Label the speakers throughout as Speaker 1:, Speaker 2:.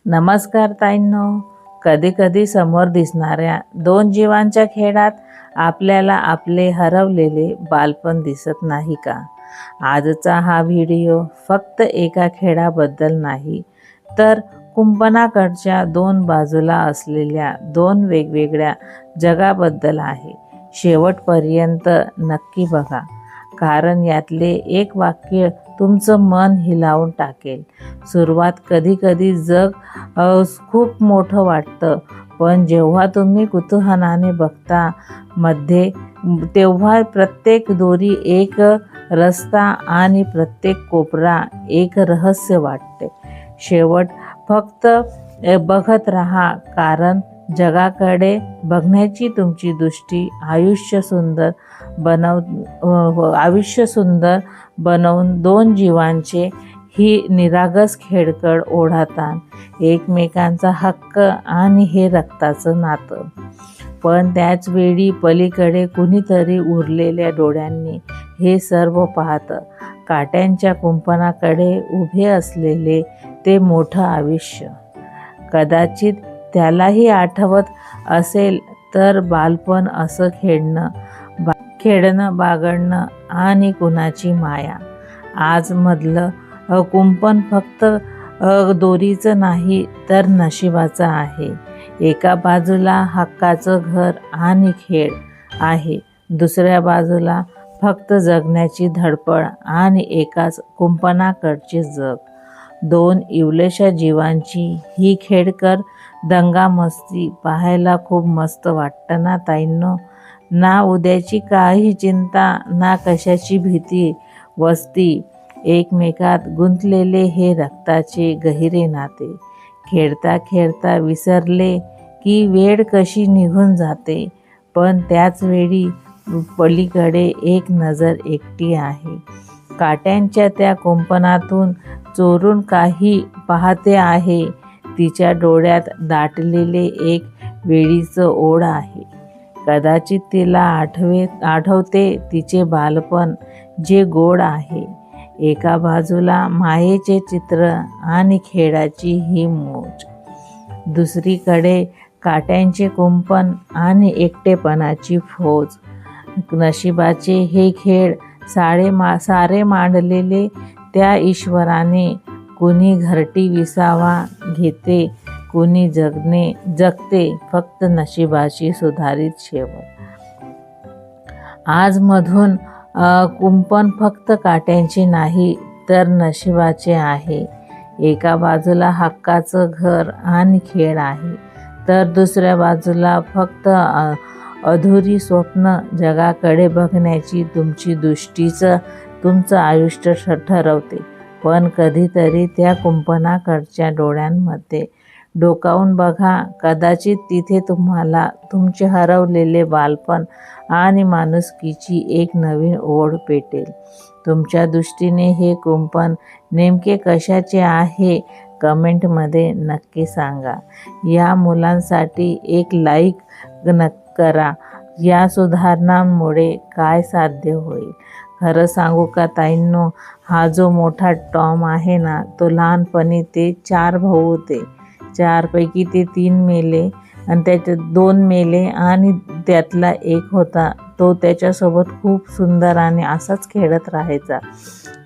Speaker 1: नमस्कार ताईंनो. कधी कधी समोर दिसणाऱ्या दोन जीवांच्या खेळात आपल्याला आपले हरवलेले बालपण दिसत नाही का? आजचा हा व्हिडिओ फक्त एका खेळाबद्दल नाही, तर कुंपणाकडच्या दोन बाजूला असलेल्या दोन वेगवेगळ्या जगाबद्दल आहे. शेवटपर्यंत नक्की बघा, कारण यातले एक वाक्य तुमचं मन हिलावून टाकेल. सुरुवात कधी कधी जग खूप मोठं वाटतं, पण जेव्हा तुम्ही कुतूहलाने बघता मध्ये, तेव्हा प्रत्येक दोरी एक रस्ता आणि प्रत्येक कोपरा एक रहस्य वाटते. शेवट फक्त बघत राहा, कारण जगाकडे बघण्याची तुमची दृष्टी आयुष्य सुंदर बनवून दोन जीवांचे ही निरागस खेळकड ओढातात. एकमेकांचा हक्क आणि हे रक्ताचं नातं. पण त्याच वेळी पलीकडे कुणीतरी उरलेल्या डोळ्यांनी हे सर्व पाहतं. काट्यांच्या कुंपणाकडे उभे असलेले ते मोठं आयुष्य. कदाचित त्यालाही आठवत असेल तर बालपण, असं खेळणं, बागडणं आणि कुणाची माया. आज मधलं कुंपण फक्त दोरीचं नाही, तर नशिबाचं आहे. एका बाजूला हक्काचं घर आणि खेळ आहे, दुसऱ्या बाजूला फक्त जगण्याची धडपड आणि एकाच कुंपणाकडचे जग. दोन इवलेशा जीवांची ही खेळकर दंगामस्ती पाहायला खूप मस्त वाटतं ना ताईंनो? ना उद्याची काही चिंता, ना कशाची भीती. वस्ती एकमेकात गुंतलेले हे रक्ताचे गहिरे नाते. खेळता खेळता विसरले की वेळ कशी निघून जाते, पण त्याच वेळी पलीकडे एक नजर एकटी आहे. काट्यांच्या त्या कुंपणातून चोरून काही पाहते आहे. तिच्या डोळ्यात दाटलेले एक वेळीचं ओढ आहे. कदाचित तिला आठवते तिचे बालपण, जे गोड आहे. एका बाजूला मायेचे चित्र आणि खेळाची ही मोज, दुसरीकडे काट्यांचे कुंपण आणि एकटेपणाची फौज. नशिबाचे हे खेळ सारे मांडलेले त्या ईश्वराने. कुणी घरटी विसावा घेते, कुणी जगते फक्त नशिबाची सुधारित शेवट. आज मधून कुंपण फक्त काट्यांचे नाही, तर नशिबाचे आहे. एका बाजूला हक्काचं घर आणि खेळ आहे, तर दुसऱ्या बाजूला फक्त अधुरी स्वप्न. जगाकडे बघण्याची तुमची दृष्टीच तुमचं आयुष्य ठरवते. पण कधीतरी त्या कुंपणाकडच्या डोळ्यांमध्ये डोकावून बघा, कदाचित तिथे तुम्हाला तुमचे हरवलेले बालपण आणि माणुसकीची एक नवीन ओढ पेटेल. तुमच्या दृष्टीने हे कुंपण नेमके कशाचे आहे, कमेंटमध्ये नक्की सांगा. या मुलांसाठी एक लाईक करा. या सुधारणांमुळे काय साध्य होईल? खरं सांगू का ताईंनो, हा जो मोठा टॉम आहे ना, तो लहानपणी ते 4 भाऊ होते. 4 पैकी ते 3 मेले आणि त्याच्यात 2 मेले आणि त्यातला एक होता, तो त्याच्यासोबत खूप सुंदर आणि असाच खेळत राहायचा.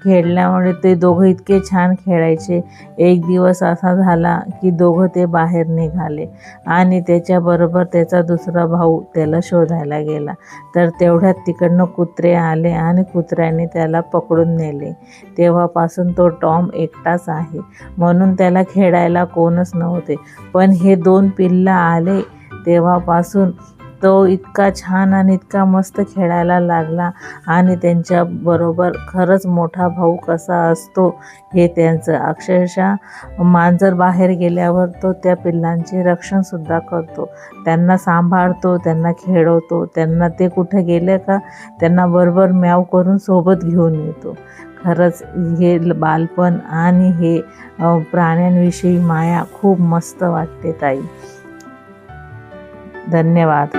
Speaker 1: खेळल्यामुळे ते दोघं इतके छान खेळायचे. एक दिवस असा झाला की दोघं ते बाहेर निघाले आणि त्याच्याबरोबर त्याचा दुसरा भाऊ त्याला शोधायला गेला. तर तेवढ्यात तिकडनं कुत्रे आले आणि कुत्र्याने त्याला पकडून नेले. तेव्हापासून तो टॉम एकटाच आहे, म्हणून त्याला खेळायला कोणच नव्हते. पण हे 2 पिल्लं आले तेव्हापासून तो इतका छान आणि इतका मस्त खेळायला लागला. आणि त्यांच्याबरोबर खरंच मोठा भाऊ कसा असतो हे त्यांचं. अक्षरशः मांजर बाहेर गेल्यावर तो त्या पिल्लांचे रक्षणसुद्धा करतो, त्यांना सांभाळतो, त्यांना खेळवतो. त्यांना ते कुठे गेले का त्यांना बरोबर म्याव करून सोबत घेऊन येतो. खरंच हे बालपण आणि हे प्राण्यांविषयी माया खूप मस्त वाटते ताई. धन्यवाद.